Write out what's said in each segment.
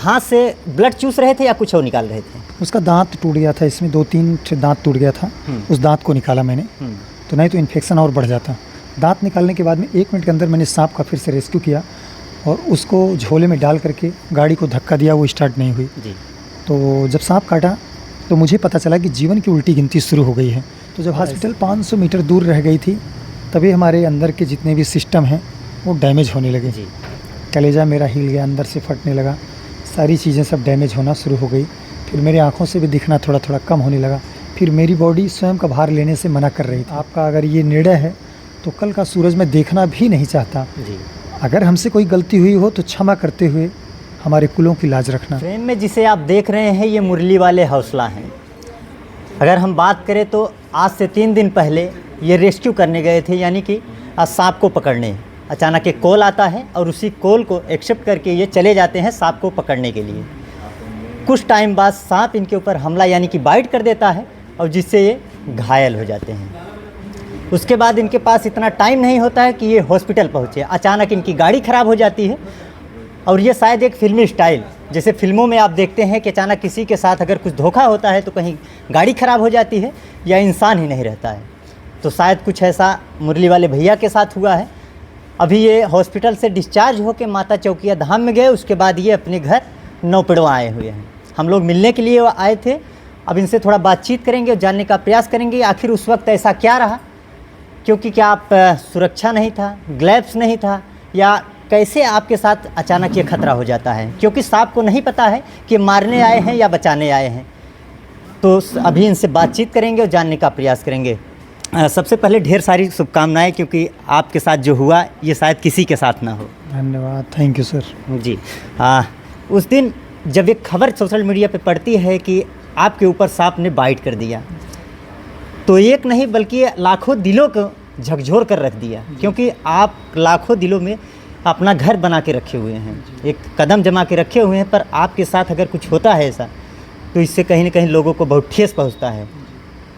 हाथ से ब्लड चूस रहे थे या कुछ और निकाल रहे थे? उसका दांत टूट गया था, इसमें 2-3 दांत टूट गया था। उस दांत को निकाला मैंने, तो नहीं तो इन्फेक्शन और बढ़ जाता। दांत निकालने के बाद में 1 मिनट के अंदर मैंने सांप का फिर से रेस्क्यू किया और उसको झोले में डाल करके गाड़ी को धक्का दिया, वो स्टार्ट नहीं हुई जी। तो जब सांप काटा तो मुझे पता चला कि जीवन की उल्टी गिनती शुरू हो गई है। तो जब हॉस्पिटल 500 मीटर दूर रह गई थी तभी हमारे अंदर के जितने भी सिस्टम हैं वो डैमेज होने लगे जी। कलेजा मेरा हिल गया, अंदर से फटने लगा, सारी चीज़ें सब डैमेज होना शुरू हो गई। फिर मेरी आँखों से भी दिखना थोड़ा थोड़ा कम होने लगा। फिर मेरी बॉडी स्वयं का भार लेने से मना कर रही थी। आपका अगर ये निर्णय है तो कल का सूरज मैं देखना भी नहीं चाहता जी। अगर हमसे कोई गलती हुई हो तो क्षमा करते हुए हमारे कुलों की लाज रखना। फ्रेम में जिसे आप देख रहे हैं ये मुरली वाले हौसला हैं। अगर हम बात करें तो आज से 3 दिन पहले ये रेस्क्यू करने गए थे, यानी कि सांप को पकड़ने। अचानक एक कॉल आता है और उसी कॉल को एक्सेप्ट करके ये चले जाते हैं सांप को पकड़ने के लिए। कुछ टाइम बाद सांप इनके ऊपर हमला यानी कि बाइट कर देता है और जिससे ये घायल हो जाते हैं। उसके बाद इनके पास इतना टाइम नहीं होता है कि ये हॉस्पिटल पहुँचे। अचानक इनकी गाड़ी ख़राब हो जाती है और ये शायद एक फिल्मी स्टाइल, जैसे फिल्मों में आप देखते हैं कि अचानक किसी के साथ अगर कुछ धोखा होता है तो कहीं गाड़ी ख़राब हो जाती है या इंसान ही नहीं रहता है, तो शायद कुछ ऐसा मुरली वाले भैया के साथ हुआ है। अभी ये हॉस्पिटल से डिस्चार्ज होकर माता चौकिया धाम में गए, उसके बाद ये अपने घर नौपिड़वा आए हुए हैं। हम लोग मिलने के लिए आए थे। अब इनसे थोड़ा बातचीत करेंगे और जानने का प्रयास करेंगे आखिर उस वक्त ऐसा क्या रहा, क्योंकि क्या आप सुरक्षा नहीं था, ग्लव्स नहीं था, या कैसे आपके साथ अचानक ये खतरा हो जाता है, क्योंकि सांप को नहीं पता है कि मारने आए हैं या बचाने आए हैं। तो अभी इनसे बातचीत करेंगे और जानने का प्रयास करेंगे। सबसे पहले ढेर सारी शुभकामनाएं, क्योंकि आपके साथ जो हुआ ये शायद किसी के साथ ना हो। धन्यवाद, थैंक यू सर जी। उस दिन जब एक खबर सोशल मीडिया पे पड़ती है कि आपके ऊपर सांप ने बाइट कर दिया, तो एक नहीं बल्कि लाखों दिलों को झकझोर कर रख दिया, क्योंकि आप लाखों दिलों में अपना घर बना के रखे हुए हैं, एक कदम जमा के रखे हुए हैं। पर आपके साथ अगर कुछ होता है ऐसा तो इससे कहीं ना कहीं लोगों को बहुत ठेस पहुंचता है।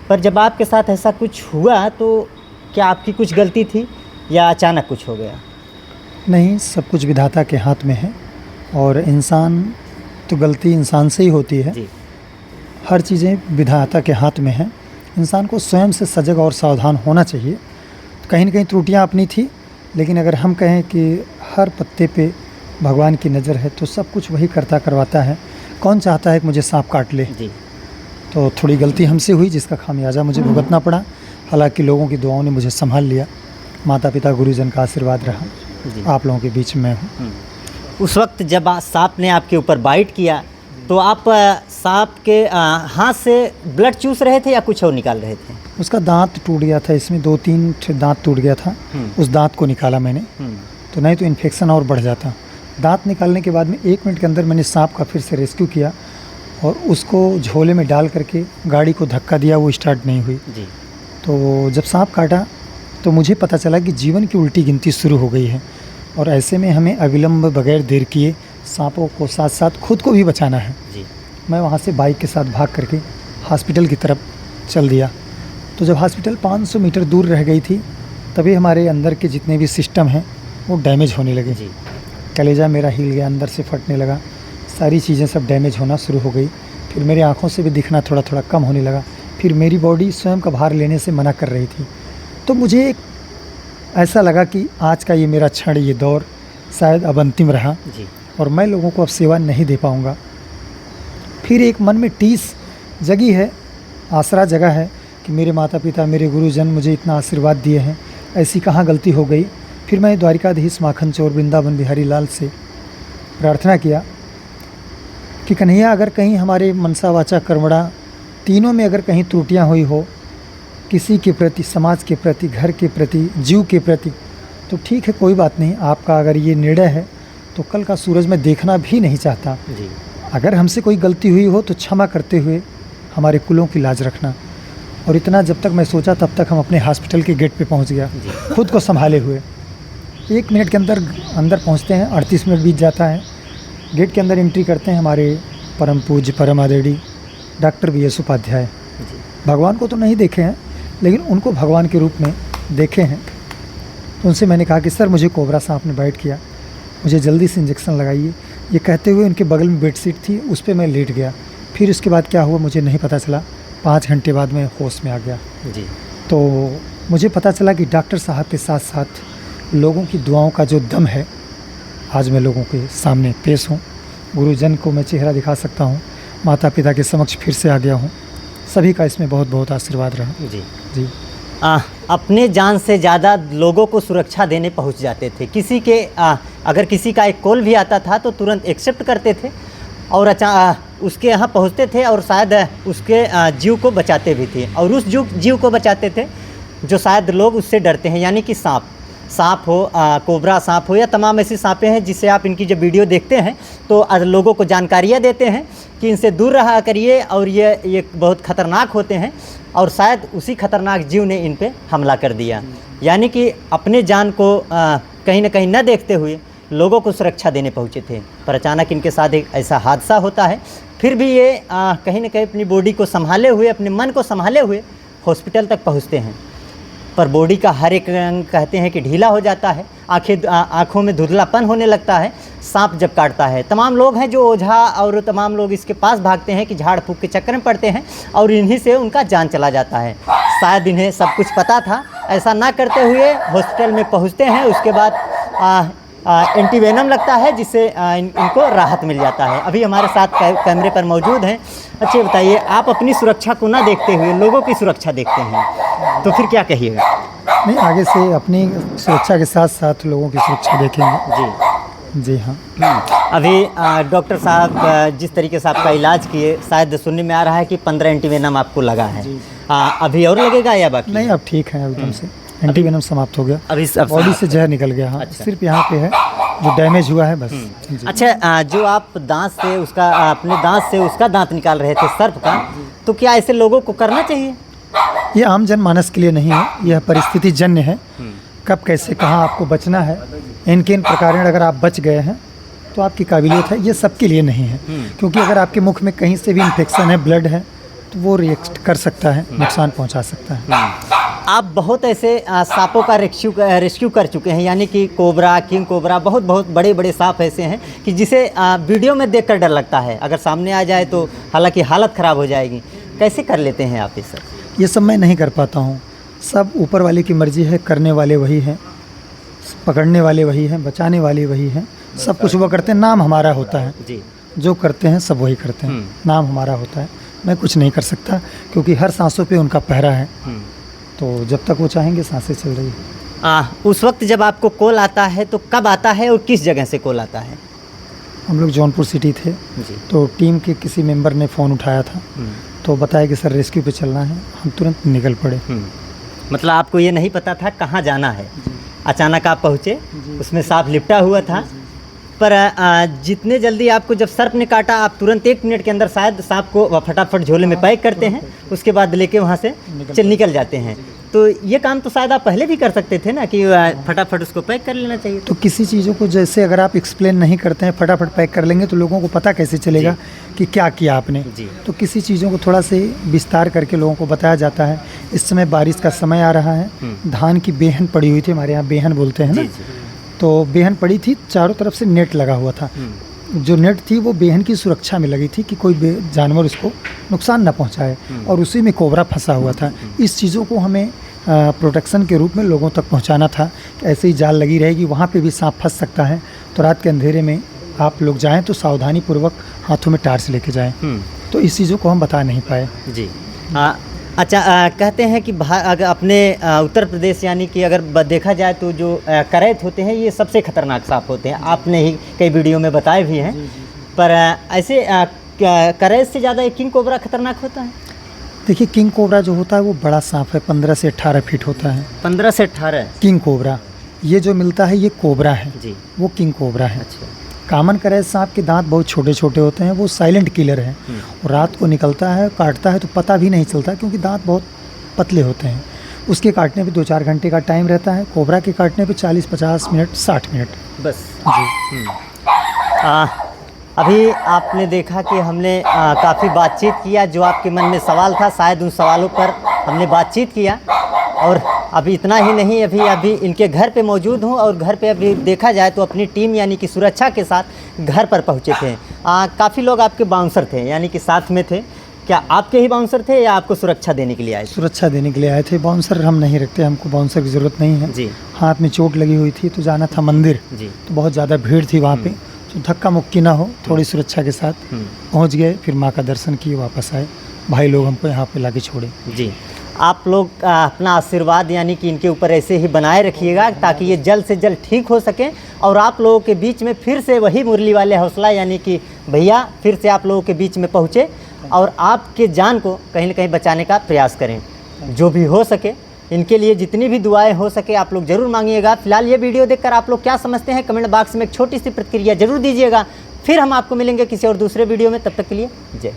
पर जब आपके साथ ऐसा कुछ हुआ तो क्या आपकी कुछ गलती थी या अचानक कुछ हो गया? नहीं, सब कुछ विधाता के हाथ में है और इंसान तो गलती इंसान से ही होती है जी। हर चीज़ें विधाता के हाथ में हैं। इंसान को स्वयं से सजग और सावधान होना चाहिए। कहीं ना कहीं त्रुटियां अपनी थी, लेकिन अगर हम कहें कि हर पत्ते पे भगवान की नज़र है तो सब कुछ वही करता करवाता है। कौन चाहता है कि मुझे सांप काट ले जी। तो थोड़ी गलती हमसे हुई जिसका खामियाजा मुझे भुगतना पड़ा। हालांकि लोगों की दुआओं ने मुझे संभाल लिया, माता पिता गुरुजन का आशीर्वाद रहा जी। आप लोगों के बीच में हूँ। उस वक्त जब सांप ने आपके ऊपर बाइट किया तो आप सांप के हाथ से ब्लड चूस रहे थे या कुछ और निकाल रहे थे? उसका दांत टूट गया था, इसमें 2-3 दांत टूट गया था। उस दांत को निकाला मैंने, तो नहीं तो इन्फेक्शन और बढ़ जाता। दांत निकालने के बाद में 1 मिनट के अंदर मैंने सांप का फिर से रेस्क्यू किया और उसको झोले में डाल करके गाड़ी को धक्का दिया, वो स्टार्ट नहीं हुई जी। तो जब सांप काटा तो मुझे पता चला कि जीवन की उल्टी गिनती शुरू हो गई है और ऐसे में हमें अविलंब बगैर देर किए सांपों को साथ साथ खुद को भी बचाना है जी। मैं वहाँ से बाइक के साथ भाग करके हॉस्पिटल की तरफ चल दिया। तो जब हॉस्पिटल 500 मीटर दूर रह गई थी तभी हमारे अंदर के जितने भी सिस्टम हैं वो डैमेज होने लगे जी। कलेजा मेरा हिल गया, अंदर से फटने लगा, सारी चीज़ें सब डैमेज होना शुरू हो गई। फिर मेरी आँखों से भी दिखना थोड़ा थोड़ा कम होने लगा। फिर मेरी बॉडी स्वयं का भार लेने से मना कर रही थी। तो मुझे एक ऐसा लगा कि आज का ये मेरा क्षण, ये दौर शायद अब अंतिम रहा जी। और मैं लोगों को अब सेवा नहीं दे पाऊँगा। फिर एक मन में टीस जगी है, आसरा जगा है कि मेरे माता पिता, मेरे गुरुजन मुझे इतना आशीर्वाद दिए हैं, ऐसी कहाँ गलती हो गई। फिर मैं द्वारिकाधीश माखन चोर वृंदावन बिहारी लाल से प्रार्थना किया कि कन्हैया, अगर कहीं हमारे मनसा वाचा कर्मणा तीनों में अगर कहीं त्रुटियां हुई हो, किसी के प्रति, समाज के प्रति, घर के प्रति, जीव के प्रति, तो ठीक है, कोई बात नहीं। आपका अगर ये निर्णय है तो कल का सूरज मैं देखना भी नहीं चाहता जी। अगर हमसे कोई गलती हुई हो तो क्षमा करते हुए हमारे कुलों की लाज रखना। और इतना जब तक मैं सोचा तब तक हम अपने हॉस्पिटल के गेट पे पहुंच गया, खुद को संभाले हुए। 1 मिनट के अंदर पहुंचते हैं, 38 मिनट बीत जाता है। गेट के अंदर एंट्री करते हैं हमारे परम पूज्य परम आदरणीय डॉक्टर VS उपाध्याय। भगवान को तो नहीं देखे हैं, लेकिन उनको भगवान के रूप में देखे हैं। तो उनसे मैंने कहा कि सर, मुझे कोबरा सांप ने बाइट किया, मुझे जल्दी से इंजेक्शन लगाइए। ये कहते हुए उनके बगल में बेडशीट थी, उस पर मैं लेट गया। फिर उसके बाद क्या हुआ मुझे नहीं पता चला। 5 घंटे बाद मैं होश में आ गया। जी। तो मुझे पता चला कि डॉक्टर साहब के साथ साथ लोगों की दुआओं का जो दम है, आज मैं लोगों के सामने पेश हूँ। गुरुजन को मैं चेहरा दिखा सकता हूँ, माता पिता के समक्ष फिर से आ गया हूँ। सभी का इसमें बहुत बहुत आशीर्वाद रहा। जी। जी। अपने जान से ज़्यादा लोगों को सुरक्षा देने पहुंच जाते थे। किसी के अगर किसी का एक कॉल भी आता था तो तुरंत एक्सेप्ट करते थे और उसके यहाँ पहुंचते थे और शायद उसके जीव को बचाते भी थे। और उस जीव को बचाते थे जो शायद लोग उससे डरते हैं, यानी कि सांप हो, कोबरा सांप हो या तमाम ऐसी सांपें हैं जिससे आप इनकी जब वीडियो देखते हैं तो लोगों को जानकारियाँ देते हैं कि इनसे दूर रहा करिए और ये बहुत ख़तरनाक होते हैं। और शायद उसी खतरनाक जीव ने इन पे हमला कर दिया, यानी कि अपने जान को कहीं ना कहीं न देखते हुए लोगों को सुरक्षा देने पहुँचे थे। पर अचानक इनके साथ एक ऐसा हादसा होता है। फिर भी ये कहीं ना कहीं अपनी बॉडी को संभाले हुए, अपने मन को संभाले हुए हॉस्पिटल तक पहुँचते हैं। पर बॉडी का हर एक रंग कहते हैं कि ढीला हो जाता है, आँखों में धुंधलापन होने लगता है सांप जब काटता है। तमाम लोग हैं जो ओझा और तमाम लोग इसके पास भागते हैं कि झाड़ फूँक के चक्कर में पड़ते हैं और इन्हीं से उनका जान चला जाता है। शायद इन्हें सब कुछ पता था, ऐसा ना करते हुए हॉस्पिटल में पहुँचते हैं। उसके बाद एंटीवेनम लगता है जिससे इनको राहत मिल जाता है। अभी हमारे साथ कैमरे पर मौजूद हैं। अच्छा बताइए, आप अपनी सुरक्षा को ना देखते हुए लोगों की सुरक्षा देखते हैं तो फिर क्या कहिएगा? नहीं, आगे से अपनी सुरक्षा के साथ साथ लोगों की सुरक्षा देखेंगे। जी। जी हाँ। अभी डॉक्टर साहब जिस तरीके से आपका इलाज किए, शायद सुनने में आ रहा है कि 15 एंटीवेनम आपको लगा है। अभी और लगेगा या बाकी? नहीं, अब ठीक है, एकदम से एंटीवेनम समाप्त हो गया। अभी बॉडी से जहर निकल गया। हाँ। अच्छा। सिर्फ यहाँ पे है जो डैमेज हुआ है बस। जी। अच्छा, जो आप दांत से उसका अपने दांत से उसका दांत निकाल रहे थे सर्प का, तो क्या ऐसे लोगों को करना चाहिए? ये आम जनमानस के लिए नहीं है, यह परिस्थिति जन्य है। कब कैसे कहाँ आपको बचना है, इन किन प्रकार अगर आप बच गए हैं तो आपकी काबिलियत है। ये सबके लिए नहीं है, क्योंकि अगर आपके मुख में कहीं से भी इन्फेक्शन है, ब्लड है, तो वो रिएक्ट कर सकता है, नुकसान पहुंचा सकता है। आप बहुत ऐसे सांपों का रेस्क्यू कर चुके हैं, यानी कि कोबरा, किंग कोबरा, बहुत बड़े बड़े सांप ऐसे हैं कि जिसे वीडियो में देखकर डर लगता है, अगर सामने आ जाए तो हालांकि हालत ख़राब हो जाएगी। कैसे कर लेते हैं आप ये सब? ये सब मैं नहीं कर पाता हूँ, सब ऊपर वाले की मर्जी है। करने वाले वही हैं, पकड़ने वाले वही हैं, बचाने वाले वही हैं, सब कुछ वो करते हैं। नाम हमारा होता है जी, जो करते हैं सब वही करते हैं, नाम हमारा होता है। मैं कुछ नहीं कर सकता क्योंकि हर सांसों पे उनका पहरा है। तो जब तक वो चाहेंगे सांसें चल रही है। उस वक्त जब आपको कॉल आता है तो कब आता है और किस जगह से कॉल आता है? हम लोग जौनपुर सिटी थे, जी। तो टीम के किसी मेंबर ने फ़ोन उठाया था, तो बताया कि सर रेस्क्यू पे चलना है। हम तुरंत निकल पड़े। मतलब आपको ये नहीं पता था कहाँ जाना है, अचानक आप पहुँचे, उसमें सांप लिपटा हुआ था। पर जितने जल्दी आपको जब सर्प ने काटा, आप तुरंत 1 मिनट के अंदर शायद सांप को फटाफट झोले में पैक करते हैं, उसके बाद लेके वहाँ से निकल जाते हैं। तो ये काम तो शायद आप पहले भी कर सकते थे ना, कि फटाफट उसको पैक कर लेना चाहिए। तो किसी चीज़ों को जैसे अगर आप एक्सप्लेन नहीं करते हैं, फटाफट पैक कर लेंगे तो लोगों को पता कैसे चलेगा कि क्या किया आपने। जी। तो किसी चीज़ों को थोड़ा से विस्तार करके लोगों को बताया जाता है। इस समय बारिश का समय आ रहा है, धान की बेहन पड़ी हुई थी, हमारे यहाँ बेहन बोलते हैं ना, तो बेहन पड़ी थी, चारों तरफ से नेट लगा हुआ था। जो नेट थी वो बेहन की सुरक्षा में लगी थी कि कोई जानवर उसको नुकसान ना पहुंचाए, और उसी में कोबरा फंसा हुआ था। इस चीज़ों को हमें प्रोटेक्शन के रूप में लोगों तक पहुंचाना था कि ऐसे ही जाल लगी रहेगी, वहाँ पे भी सांप फंस सकता है। तो रात के अंधेरे में आप लोग जाएं तो सावधानी पूर्वक हाथों में टार्च लेके जाएं। तो इस चीज़ों को हम बता नहीं पाए। जी। अच्छा, कहते हैं कि अगर अपने उत्तर प्रदेश, यानी कि अगर देखा जाए तो जो करैत होते हैं ये सबसे खतरनाक सांप होते हैं। आपने ही कई वीडियो में बताए भी हैं। पर ऐसे करैत से ज़्यादा किंग कोबरा खतरनाक होता है? देखिए, किंग कोबरा जो होता है वो बड़ा सांप है, 15 से 18 फीट होता है। 15 से 18? किंग कोबरा ये जो मिलता है ये कोबरा है जी, वो किंग कोबरा है। अच्छा। कामन करैत सांप के दांत बहुत छोटे छोटे होते हैं, वो साइलेंट किलर है। और रात को निकलता है, काटता है तो पता भी नहीं चलता क्योंकि दांत बहुत पतले होते हैं। उसके काटने पे 2-4 घंटे का टाइम रहता है, कोबरा के काटने पे 40-50 मिनट 60 मिनट बस जी। अभी आपने देखा कि हमने काफ़ी बातचीत किया, जो आपके मन में सवाल था शायद उन सवालों पर हमने बातचीत किया, और अभी इतना ही नहीं, अभी इनके घर पे मौजूद हूँ और घर पे अभी देखा जाए तो अपनी टीम यानी कि सुरक्षा के साथ घर पर पहुँचे थे। काफ़ी लोग आपके बाउंसर थे यानी कि साथ में थे, क्या आपके ही बाउंसर थे या आपको सुरक्षा देने के लिए आए थे? सुरक्षा देने के लिए आए थे। बाउंसर हम नहीं रखते, हमको बाउंसर की ज़रूरत नहीं है। जी हाथ में चोट लगी हुई थी तो जाना था मंदिर, जी। तो बहुत ज़्यादा भीड़ थी वहाँ पे, तो धक्का मुक्की ना हो, थोड़ी सुरक्षा के साथ पहुँच गए, फिर माँ का दर्शन किए, वापस आए। भाई लोग हमको यहाँ पे लाके छोड़े। जी। आप लोग अपना आशीर्वाद यानी कि इनके ऊपर ऐसे ही बनाए रखिएगा ताकि ये जल्द से जल्द ठीक हो सकें और आप लोगों के बीच में फिर से वही मुरली वाले हौसला यानी कि भैया फिर से आप लोगों के बीच में पहुँचे और आपके जान को कहीं ना कहीं बचाने का प्रयास करें। जो भी हो सके इनके लिए जितनी भी दुआएं हो सके आप लोग ज़रूर मांगिएगा। फिलहाल ये वीडियो देखकर आप लोग क्या समझते हैं कमेंट बॉक्स में एक छोटी सी प्रतिक्रिया ज़रूर दीजिएगा। फिर हम आपको मिलेंगे किसी और दूसरे वीडियो में, तब तक के लिए जय।